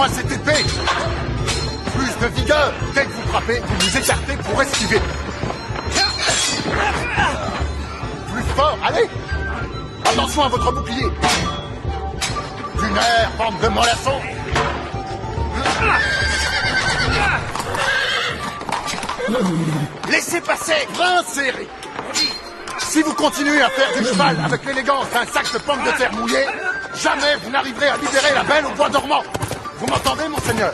Rendez-moi cette épée! Plus de vigueur! Dès que vous frappez, vous vous écartez pour esquiver. Plus fort, allez! Attention à votre bouclier! Du nerf, bande de mollassons! Laissez passer! Bien serré! Si vous continuez à faire du cheval avec l'élégance d'un sac de pommes de terre mouillées, jamais vous n'arriverez à libérer la belle au bois dormant. Vous m'entendez, monseigneur?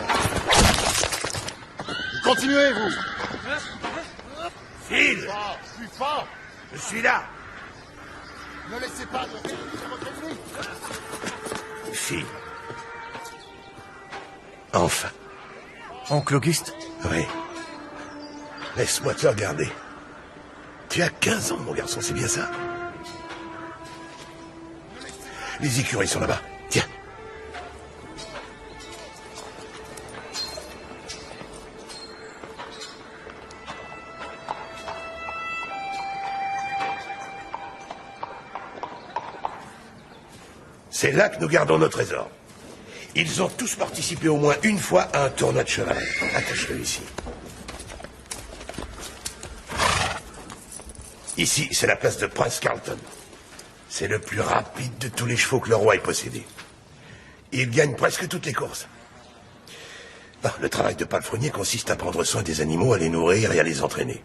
Continuez, vous. File! Je suis fort. Je suis là! Ne laissez pas de réduire votre ennemi. File. Enfin. Oncle Auguste? Oui. Laisse-moi te regarder. Tu as 15 ans, mon garçon, c'est bien ça? Les écuries sont là-bas. Tiens. C'est là que nous gardons nos trésors. Ils ont tous participé au moins une fois à un tournoi de cheval. Attache-le ici. Ici, c'est la place de Prince Carlton. C'est le plus rapide de tous les chevaux que le roi ait possédé. Il gagne presque toutes les courses. Ah, le travail de palefrenier consiste à prendre soin des animaux, à les nourrir et à les entraîner.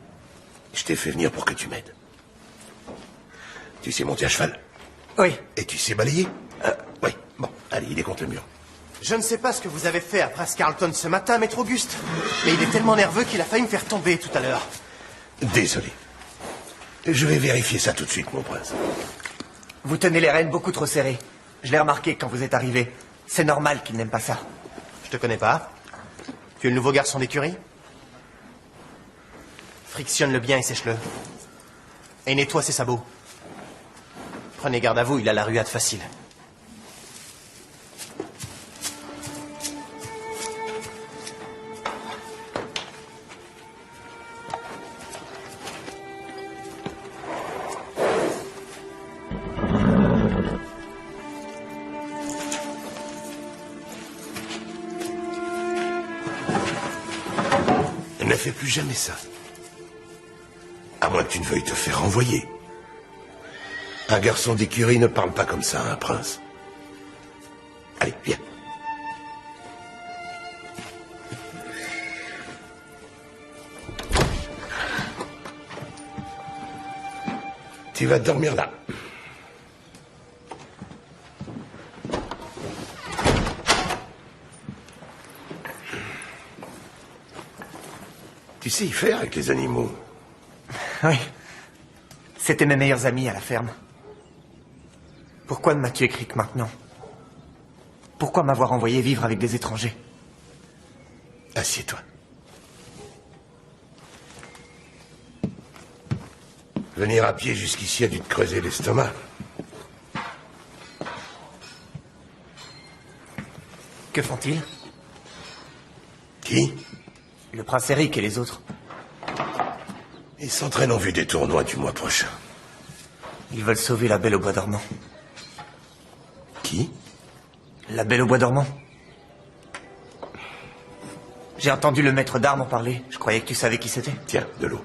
Je t'ai fait venir pour que tu m'aides. Tu sais monter à cheval? Oui. Et tu sais balayer? Oui. Bon, allez, il est contre le mur. Je ne sais pas ce que vous avez fait à Prince Carlton ce matin, Maître Auguste, mais il est tellement nerveux qu'il a failli me faire tomber tout à l'heure. Désolé. Je vais vérifier ça tout de suite, mon prince. Vous tenez les rênes beaucoup trop serrées. Je l'ai remarqué quand vous êtes arrivé. C'est normal qu'il n'aime pas ça. Je te connais pas. Tu es le nouveau garçon d'écurie? Frictionne-le bien et sèche-le. Et nettoie ses sabots. Prenez garde à vous, il a la ruade facile. Ne fais plus jamais ça. À moins que tu ne veuilles te faire renvoyer. Un garçon d'écurie ne parle pas comme ça à un prince. Allez, viens. Tu vas dormir là. Tu sais y faire avec les animaux. Oui. C'était mes meilleurs amis à la ferme. Pourquoi ne m'as-tu écrit que maintenant? Pourquoi m'avoir envoyé vivre avec des étrangers? Assieds-toi. Venir à pied jusqu'ici a dû te creuser l'estomac. Que font-ils? Qui? Le prince Eric et les autres. Ils s'entraînent en vue des tournois du mois prochain. Ils veulent sauver la Belle au Bois dormant. Qui? La Belle au Bois dormant. J'ai entendu le maître d'armes en parler. Je croyais que tu savais qui c'était. Tiens, de l'eau.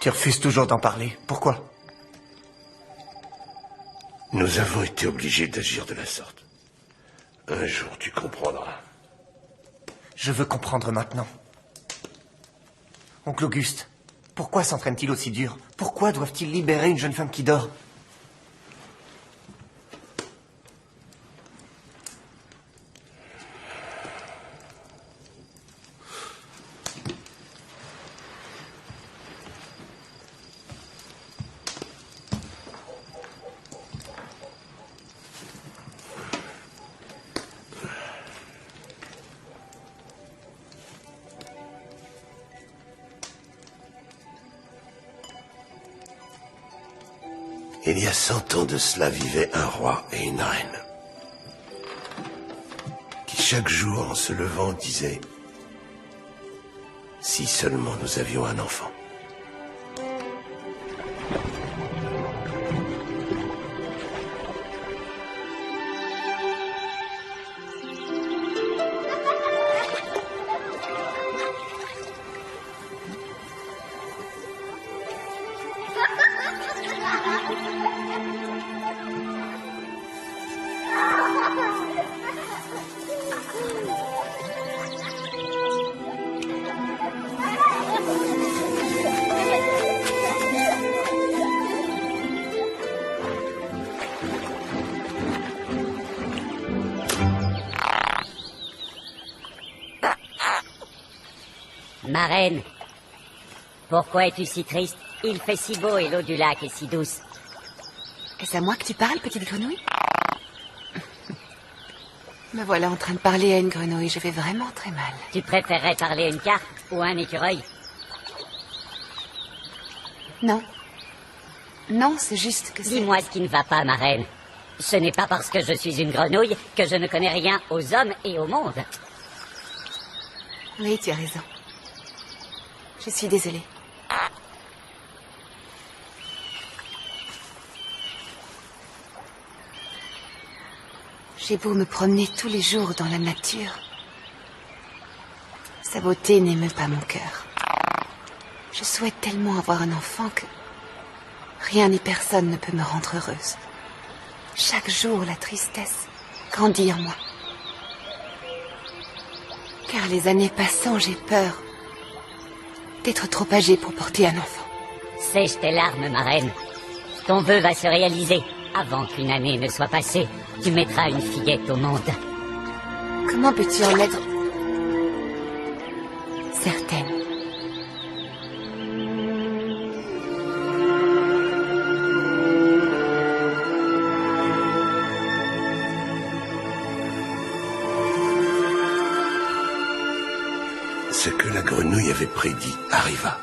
Tu refuses toujours d'en parler. Pourquoi? Nous avons été obligés d'agir de la sorte. Un jour, tu comprendras. Je veux comprendre maintenant. Oncle Auguste, pourquoi s'entraînent-ils aussi dur? Pourquoi doivent-ils libérer une jeune femme qui dort? Il y a 100 ans de cela vivait un roi et une reine, qui chaque jour, en se levant, disaient « Si seulement nous avions un enfant ». Marraine, pourquoi es-tu si triste? Il fait si beau et l'eau du lac est si douce. Est-ce à moi que tu parles, petite grenouille? Me voilà en train de parler à une grenouille, je vais vraiment très mal. Tu préférerais parler à une carpe ou à un écureuil? Non. Non, c'est juste que c'est... Dis-moi ce qui ne va pas, Marraine. Ce n'est pas parce que je suis une grenouille que je ne connais rien aux hommes et au monde. Oui, tu as raison. Je suis désolée. J'ai beau me promener tous les jours dans la nature. Sa beauté n'émeut pas mon cœur. Je souhaite tellement avoir un enfant que rien ni personne ne peut me rendre heureuse. Chaque jour, la tristesse grandit en moi. Car les années passant, j'ai peur d'être trop âgée pour porter un enfant. Sèche tes larmes, Marraine. Ton vœu va se réaliser. Avant qu'une année ne soit passée, tu mettras une fillette au monde. Comment peux-tu en être certaine? Ce que la grenouille avait prédit arriva.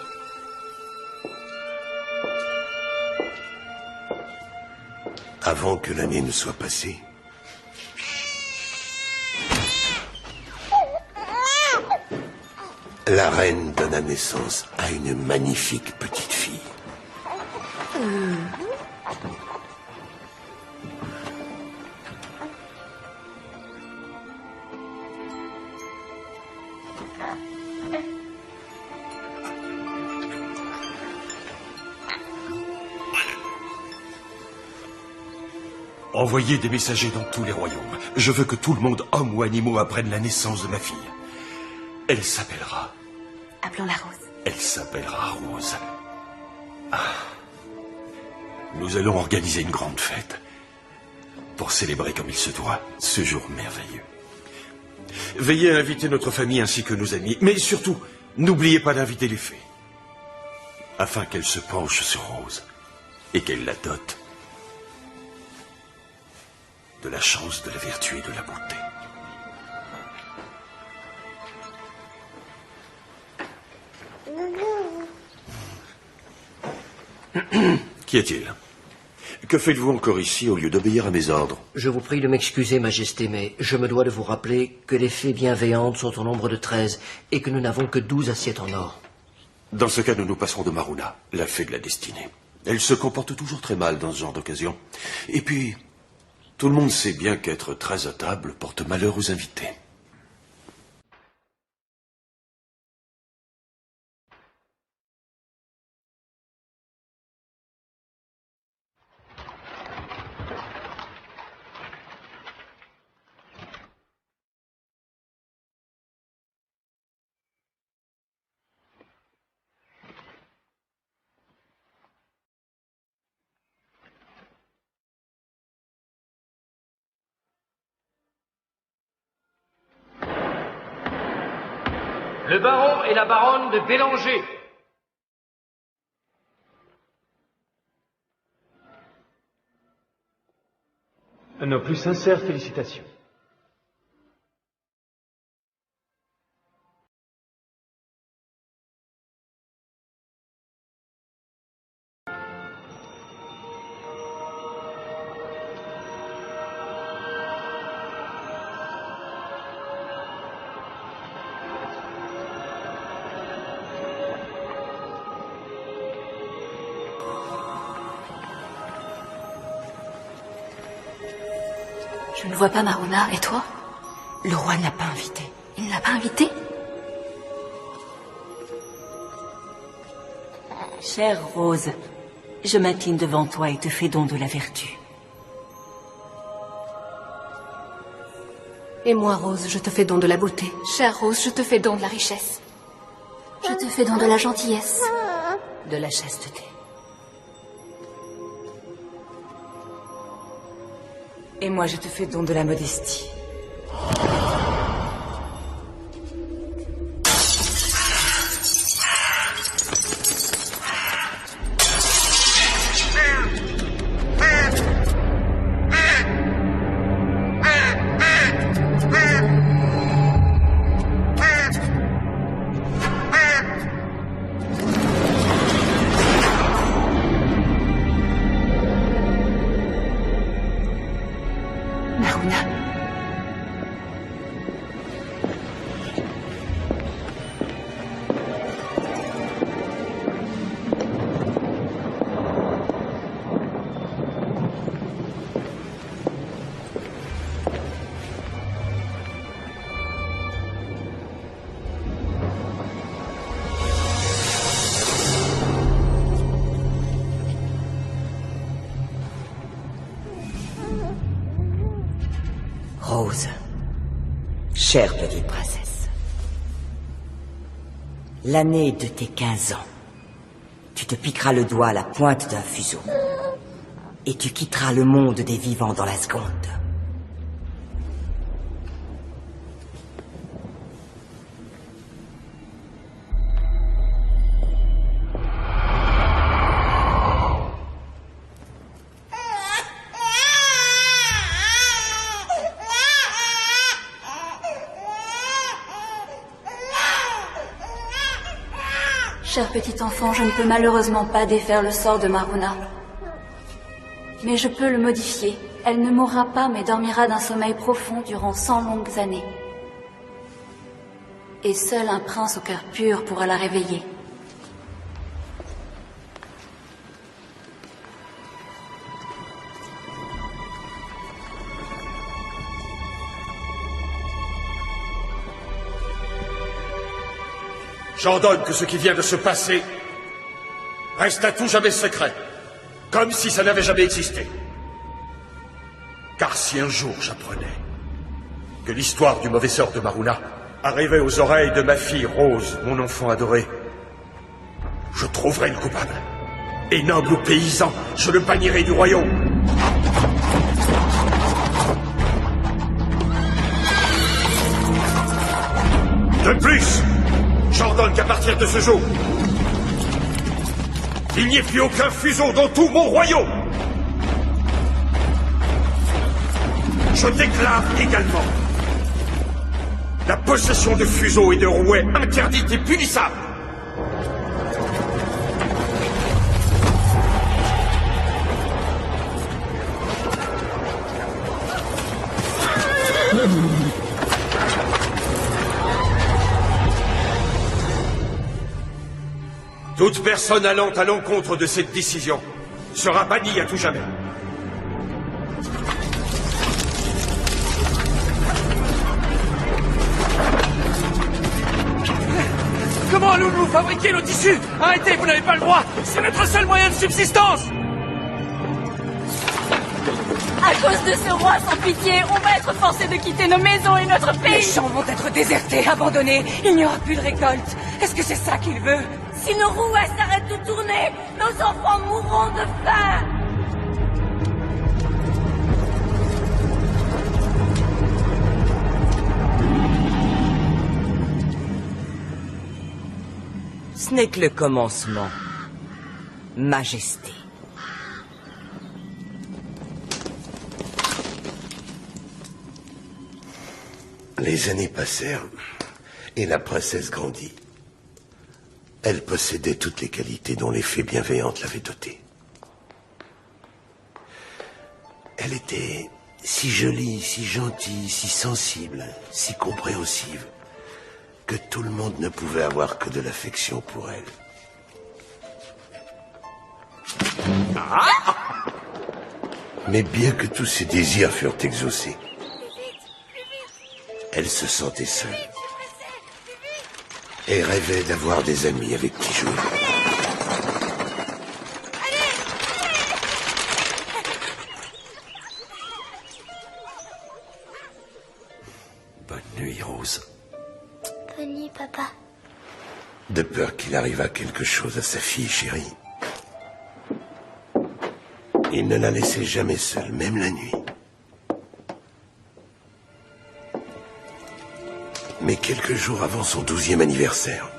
Avant que l'année ne soit passée, la reine donna naissance à une magnifique petite fille. Envoyez des messagers dans tous les royaumes. Je veux que tout le monde, hommes ou animaux, apprenne la naissance de ma fille. Elle s'appellera... Appelons-la Rose. Elle s'appellera Rose. Ah. Nous allons organiser une grande fête pour célébrer comme il se doit ce jour merveilleux. Veillez à inviter notre famille ainsi que nos amis, mais surtout, n'oubliez pas d'inviter les fées, afin qu'elles se penchent sur Rose et qu'elles la dotent de la chance, de la vertu et de la beauté. Qu'y a-t-il? Que faites-vous encore ici au lieu d'obéir à mes ordres? Je vous prie de m'excuser, Majesté, mais je me dois de vous rappeler que les fées bienveillantes sont au nombre de 13 et que nous n'avons que 12 assiettes en or. Dans ce cas, nous nous passerons de Maruna, la fée de la destinée. Elle se comporte toujours très mal dans ce genre d'occasion. Et puis, tout le monde sait bien qu'être 13 à table porte malheur aux invités. Le baron et la baronne de Bélanger. Nos plus sincères félicitations. Je ne vois pas Maruna, et toi? Le roi n'a pas invité. Il n'a pas invité? Chère Rose, je m'incline devant toi et te fais don de la vertu. Et moi, Rose, je te fais don de la beauté. Chère Rose, je te fais don de la richesse. Je te fais don de la gentillesse. De la chasteté. Et moi, je te fais don de la modestie. Rose, chère petite princesse, l'année de tes 15 ans, tu te piqueras le doigt à la pointe d'un fuseau et tu quitteras le monde des vivants dans la seconde. Cher petit enfant, je ne peux malheureusement pas défaire le sort de Maruna. Mais je peux le modifier. Elle ne mourra pas, mais dormira d'un sommeil profond durant 100 longues années. Et seul un prince au cœur pur pourra la réveiller. J'ordonne que ce qui vient de se passer reste à tout jamais secret, comme si ça n'avait jamais existé. Car si un jour j'apprenais que l'histoire du mauvais sort de Maruna arrivait aux oreilles de ma fille Rose, mon enfant adoré, je trouverais le coupable. Et noble ou paysan, je le bannirai du royaume. De plus, j'ordonne qu'à partir de ce jour, il n'y ait plus aucun fuseau dans tout mon royaume. Je déclare également la possession de fuseaux et de rouets interdite et punissable. Toute personne allant à l'encontre de cette décision sera bannie à tout jamais. Comment allons-nous fabriquer nos tissus? Arrêtez, vous n'avez pas le droit. C'est notre seul moyen de subsistance. À cause de ce roi sans pitié, on va être forcé de quitter nos maisons et notre pays. Les champs vont être désertés, abandonnés. Il n'y aura plus de récolte. Est-ce que c'est ça qu'il veut? Si nos roues s'arrêtent de tourner, nos enfants mourront de faim. Ce n'est que le commencement, Majesté. Les années passèrent et la princesse grandit. Elle possédait toutes les qualités dont les fées bienveillantes l'avaient dotée. Elle était si jolie, si gentille, si sensible, si compréhensive, que tout le monde ne pouvait avoir que de l'affection pour elle. Mais bien que tous ses désirs furent exaucés, Elle se sentait seule. Et rêvait d'avoir des amis avec qui jouer. Bonne nuit, Rose. Bonne nuit, papa. De peur qu'il arrivât quelque chose à sa fille chérie. Il ne la laissait jamais seule, même la nuit. Mais quelques jours avant son 12e anniversaire,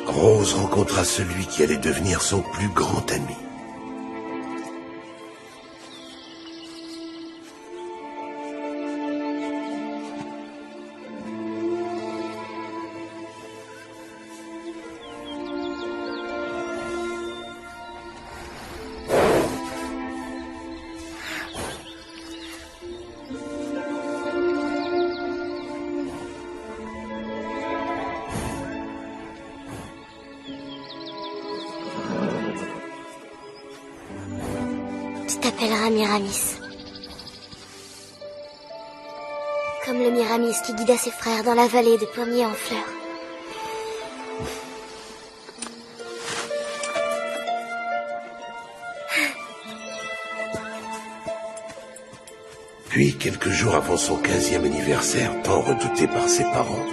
Rose rencontra celui qui allait devenir son plus grand ami. Tu t'appelleras Miramis. Comme le Miramis qui guida ses frères dans la vallée des pommiers en fleurs. Puis, quelques jours avant son 15e anniversaire, tant redouté par ses parents,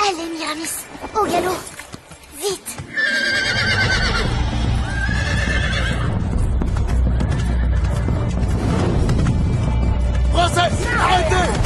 Allez, Miramis, au galop. Vite. Princesse, arrêtez!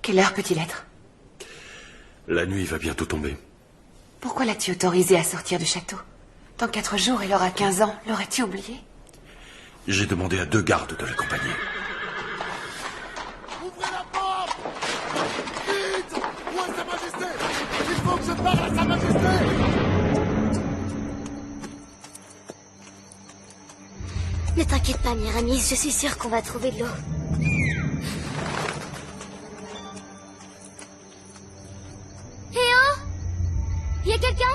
Quelle heure peut-il être? La nuit va bientôt tomber. Pourquoi l'as-tu autorisé à sortir du château? Dans 4 jours, il aura 15 ans. L'aurais-tu oublié? J'ai demandé à 2 gardes de l'accompagner. Ouvrez la porte! Vite! Où est Sa Majesté? Il faut que je parle à Sa Majesté! Ne t'inquiète pas, Miramis, je suis sûre qu'on va trouver de l'eau. Y a quelqu'un?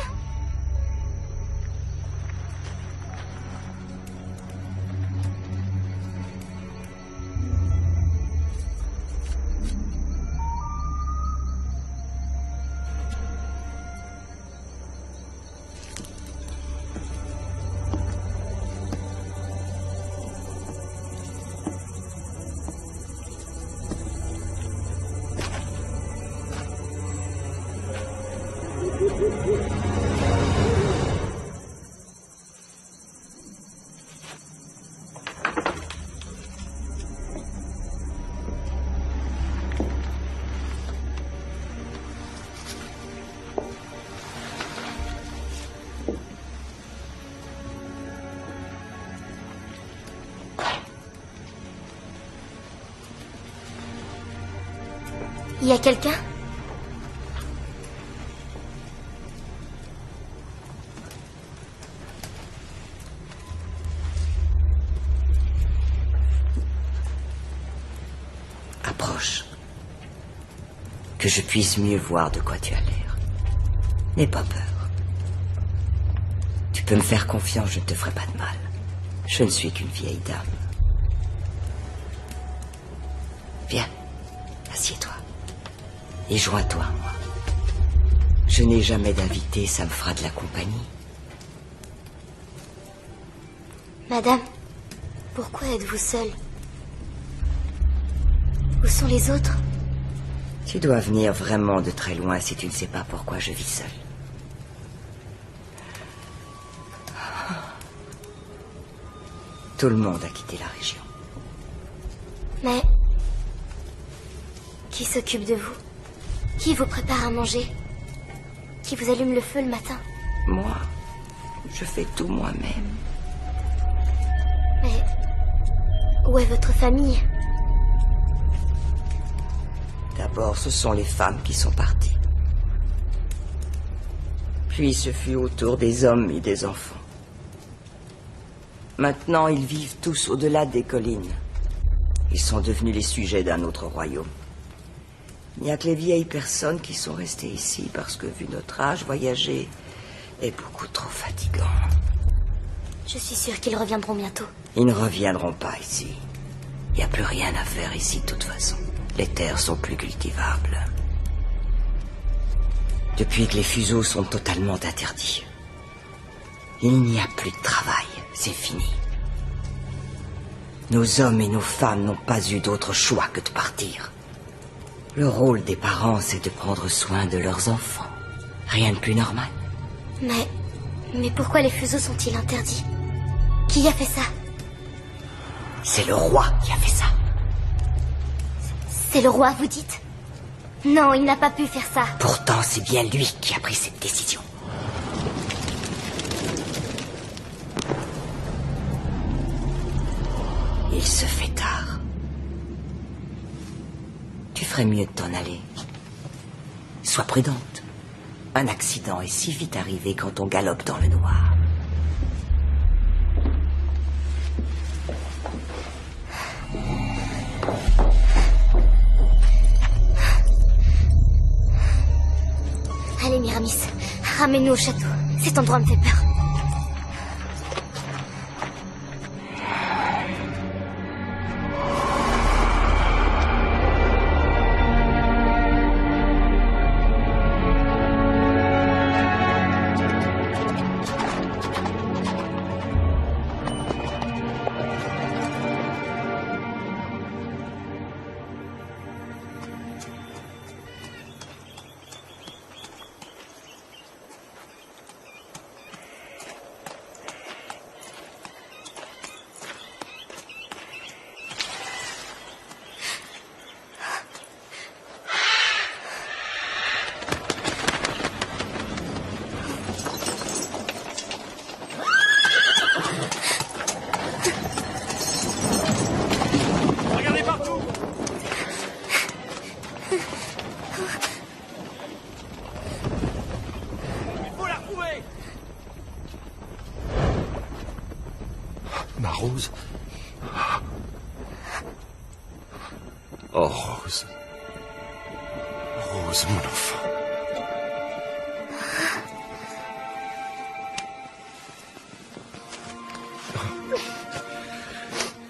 Il y a quelqu'un? Approche. Que je puisse mieux voir de quoi tu as l'air. N'aie pas peur. Tu peux me faire confiance, je ne te ferai pas de mal. Je ne suis qu'une vieille dame. Viens, assieds-toi. Et joins-toi à moi. Je n'ai jamais d'invité, ça me fera de la compagnie. Madame, pourquoi êtes-vous seule? Où sont les autres? Tu dois venir vraiment de très loin si tu ne sais pas pourquoi je vis seule. Tout le monde a quitté la région. Mais... qui s'occupe de vous? Qui vous prépare à manger? Qui vous allume le feu le matin? Moi, je fais tout moi-même. Mais... où est votre famille? D'abord, ce sont les femmes qui sont parties. Puis ce fut au tour des hommes et des enfants. Maintenant, ils vivent tous au-delà des collines. Ils sont devenus les sujets d'un autre royaume. Il n'y a que les vieilles personnes qui sont restées ici parce que, vu notre âge, voyager est beaucoup trop fatigant. Je suis sûre qu'ils reviendront bientôt. Ils ne reviendront pas ici. Il n'y a plus rien à faire ici de toute façon. Les terres sont plus cultivables. Depuis que les fuseaux sont totalement interdits, il n'y a plus de travail. C'est fini. Nos hommes et nos femmes n'ont pas eu d'autre choix que de partir. Le rôle des parents, c'est de prendre soin de leurs enfants. Rien de plus normal. Mais pourquoi les fuseaux sont-ils interdits? Qui a fait ça? C'est le roi qui a fait ça. C'est le roi, vous dites? Non, il n'a pas pu faire ça. Pourtant, c'est bien lui qui a pris cette décision. Il se fait tard. Tu ferais mieux de t'en aller. Sois prudente. Un accident est si vite arrivé quand on galope dans le noir. Allez, Miramis, ramène-nous au château. Cet endroit me fait peur. Ma Rose. Oh, Rose. Rose, mon enfant.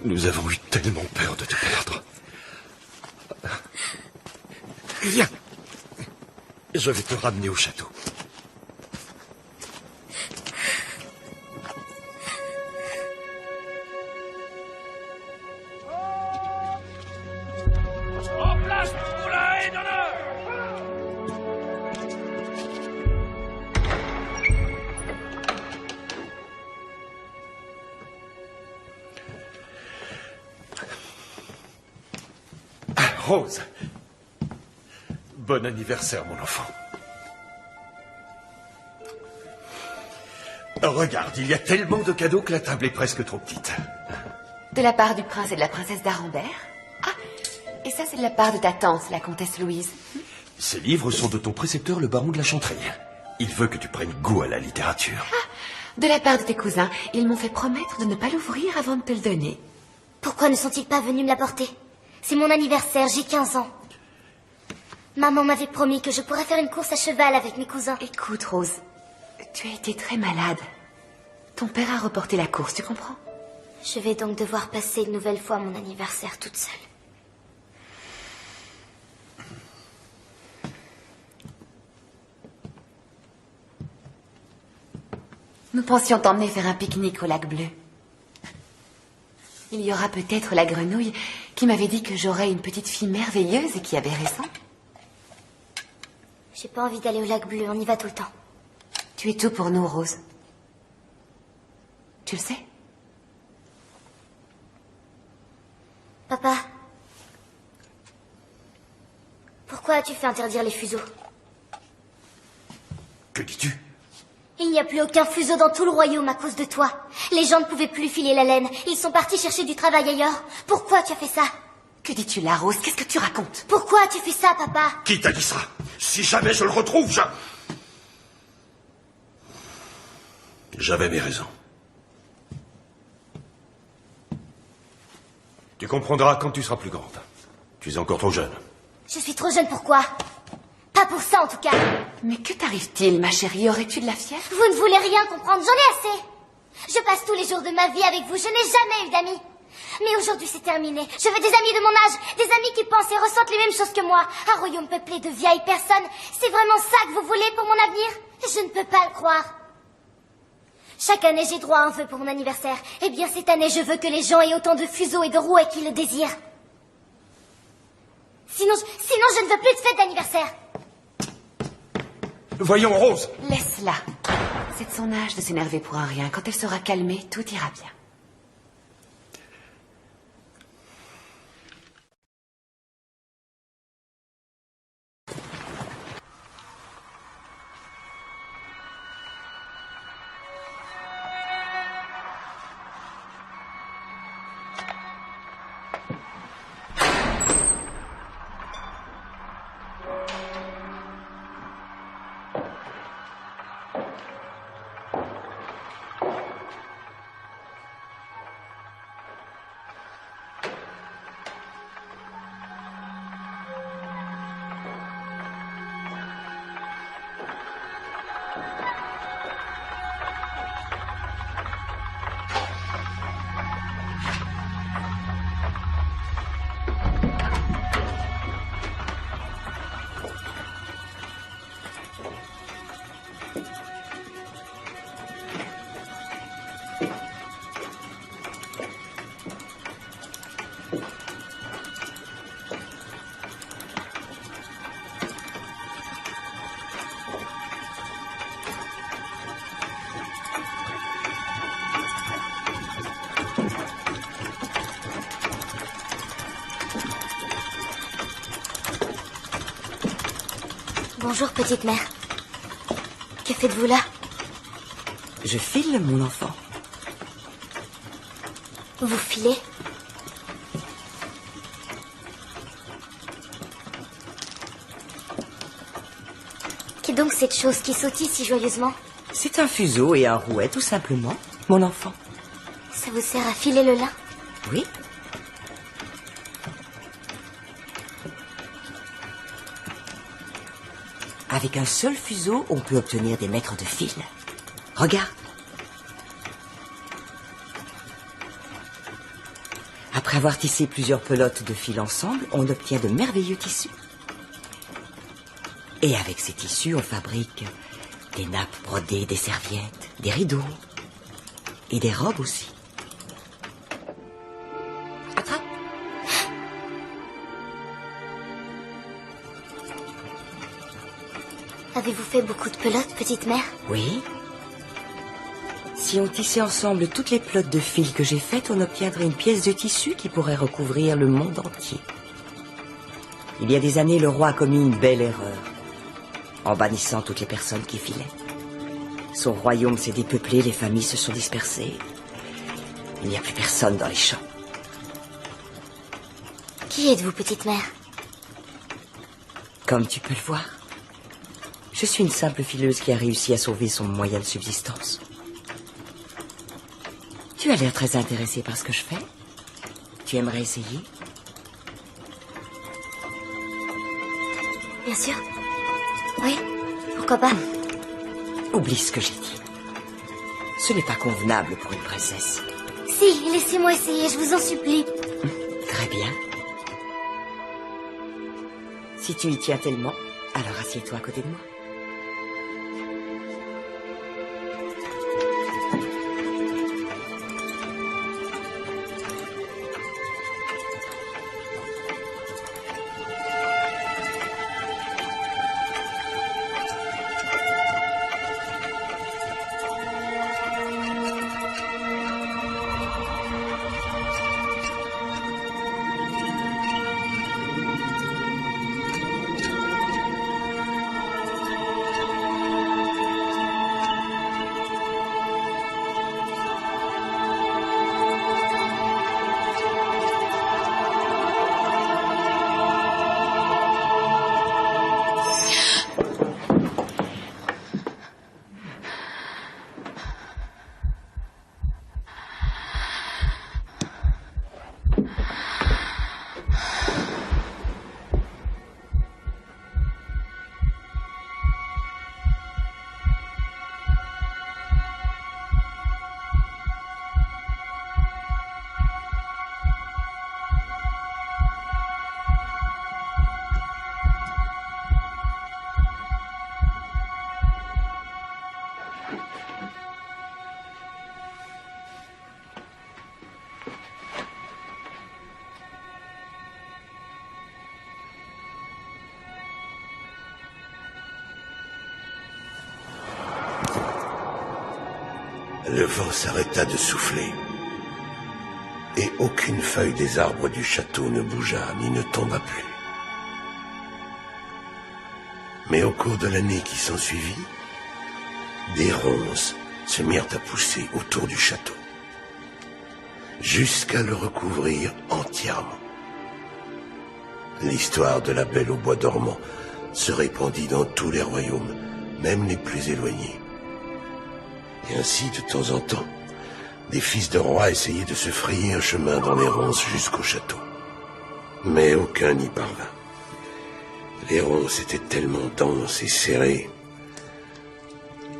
Nous avons eu tellement peur de te perdre. Viens. Je vais te ramener au château. En place pour la haie d'honneur! Rose. Bon anniversaire, mon enfant. Regarde, il y a tellement de cadeaux que la table est presque trop petite. De la part du prince et de la princesse d'Arambert? Ah, Et ça, c'est de la part de ta tante, la comtesse Louise. Ces livres sont de ton précepteur, le baron de la Chanterie. Il veut que tu prennes goût à la littérature. De la part de tes cousins, ils m'ont fait promettre de ne pas l'ouvrir avant de te le donner. Pourquoi ne sont-ils pas venus me l'apporter? C'est mon anniversaire, j'ai 15 ans. Maman m'avait promis que je pourrais faire une course à cheval avec mes cousins. Écoute, Rose, tu as été très malade. Ton père a reporté la course, tu comprends? Je vais donc devoir passer une nouvelle fois mon anniversaire toute seule. Nous pensions t'emmener faire un pique-nique au lac bleu. Il y aura peut-être la grenouille qui m'avait dit que j'aurais une petite fille merveilleuse et qui avait raison. J'ai pas envie d'aller au lac bleu, on y va tout le temps. Tu es tout pour nous, Rose. Tu le sais? Papa, pourquoi as-tu fait interdire les fuseaux? Que dis-tu? Il n'y a plus aucun fuseau dans tout le royaume à cause de toi. Les gens ne pouvaient plus filer la laine. Ils sont partis chercher du travail ailleurs. Pourquoi tu as fait ça? Que dis-tu là, Rose? Qu'est-ce que tu racontes? Pourquoi as-tu fait ça, papa? Qui t'a dit ça? Si jamais je le retrouve, J'avais mes raisons. Tu comprendras quand tu seras plus grande. Tu es encore trop jeune. Je suis trop jeune pour quoi? Pas pour ça, en tout cas. Mais que t'arrive-t-il, ma chérie? Aurais-tu de la fièvre? Vous ne voulez rien comprendre, j'en ai assez. Je passe tous les jours de ma vie avec vous, je n'ai jamais eu d'amis. Mais aujourd'hui, c'est terminé. Je veux des amis de mon âge, des amis qui pensent et ressentent les mêmes choses que moi. Un royaume peuplé de vieilles personnes. C'est vraiment ça que vous voulez pour mon avenir? Je ne peux pas le croire. Chaque année, j'ai droit à un vœu pour mon anniversaire. Eh bien, cette année, je veux que les gens aient autant de fuseaux et de rouets qu'ils le désirent. Sinon, je ne veux plus de fête d'anniversaire. Voyons, Rose. Laisse-la. C'est de son âge de s'énerver pour un rien. Quand elle sera calmée, tout ira bien. Bonjour, petite mère. Que faites-vous là? Je file, mon enfant. Vous filez? Qu'est donc cette chose qui sautille si joyeusement? C'est un fuseau et un rouet, tout simplement, mon enfant. Ça vous sert à filer le lin? Oui. Avec un seul fuseau, on peut obtenir des mètres de fil. Regarde. Après avoir tissé plusieurs pelotes de fil ensemble, on obtient de merveilleux tissus. Et avec ces tissus, on fabrique des nappes brodées, des serviettes, des rideaux et des robes aussi. Attrape. Avez-vous fait beaucoup de pelotes, petite mère? Oui. Si on tissait ensemble toutes les pelotes de fil que j'ai faites, on obtiendrait une pièce de tissu qui pourrait recouvrir le monde entier. Il y a des années, le roi a commis une belle erreur en bannissant toutes les personnes qui filaient. Son royaume s'est dépeuplé, les familles se sont dispersées. Il n'y a plus personne dans les champs. Qui êtes-vous, petite mère? Comme tu peux le voir, je suis une simple fileuse qui a réussi à sauver son moyen de subsistance. Tu as l'air très intéressé par ce que je fais. Tu aimerais essayer? Bien sûr. Oui, pourquoi pas? Oublie ce que j'ai dit. Ce n'est pas convenable pour une princesse. Si, laissez-moi essayer, je vous en supplie. Très bien. Si tu y tiens tellement, alors assieds-toi à côté de moi. Le vent s'arrêta de souffler, et aucune feuille des arbres du château ne bougea ni ne tomba plus. Mais au cours de l'année qui s'ensuivit, des ronces se mirent à pousser autour du château, jusqu'à le recouvrir entièrement. L'histoire de la Belle au bois dormant se répandit dans tous les royaumes, même les plus éloignés. Et ainsi, de temps en temps, des fils de rois essayaient de se frayer un chemin dans les ronces jusqu'au château. Mais aucun n'y parvint. Les ronces étaient tellement denses et serrées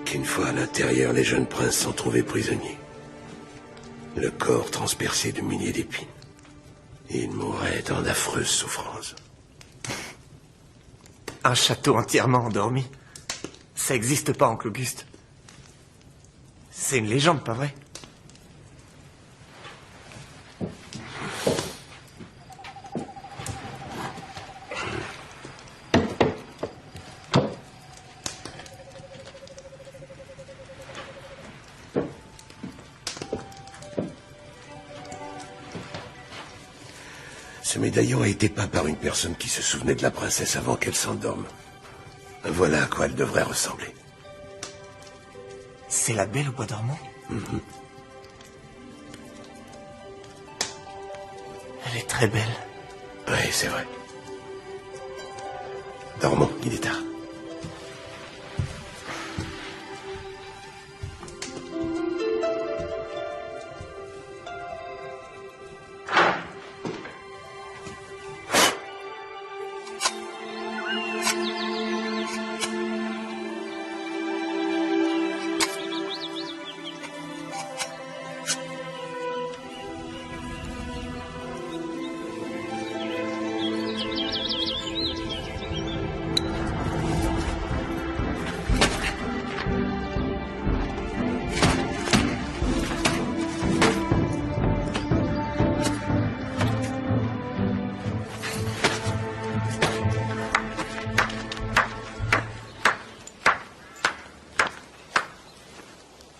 qu'une fois à l'intérieur, les jeunes princes s'en trouvaient prisonniers, le corps transpercé de milliers d'épines. Ils mouraient en affreuses souffrances. Un château entièrement endormi. Ça n'existe pas, oncle Auguste. C'est une légende, pas vrai? Ce médaillon a été peint par une personne qui se souvenait de la princesse avant qu'elle s'endorme. Voilà à quoi elle devrait ressembler. C'est la Belle au bois dormant? Elle est très belle. Oui, c'est vrai. Dormons, il est tard.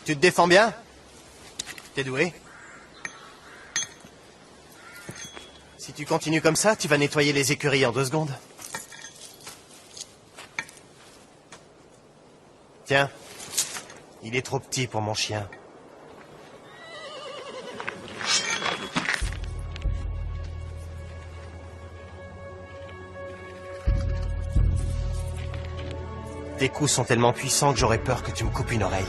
Tu te défends bien? T'es doué? Si tu continues comme ça, tu vas nettoyer les écuries en 2 secondes. Tiens, il est trop petit pour mon chien. Tes coups sont tellement puissants que j'aurais peur que tu me coupes une oreille.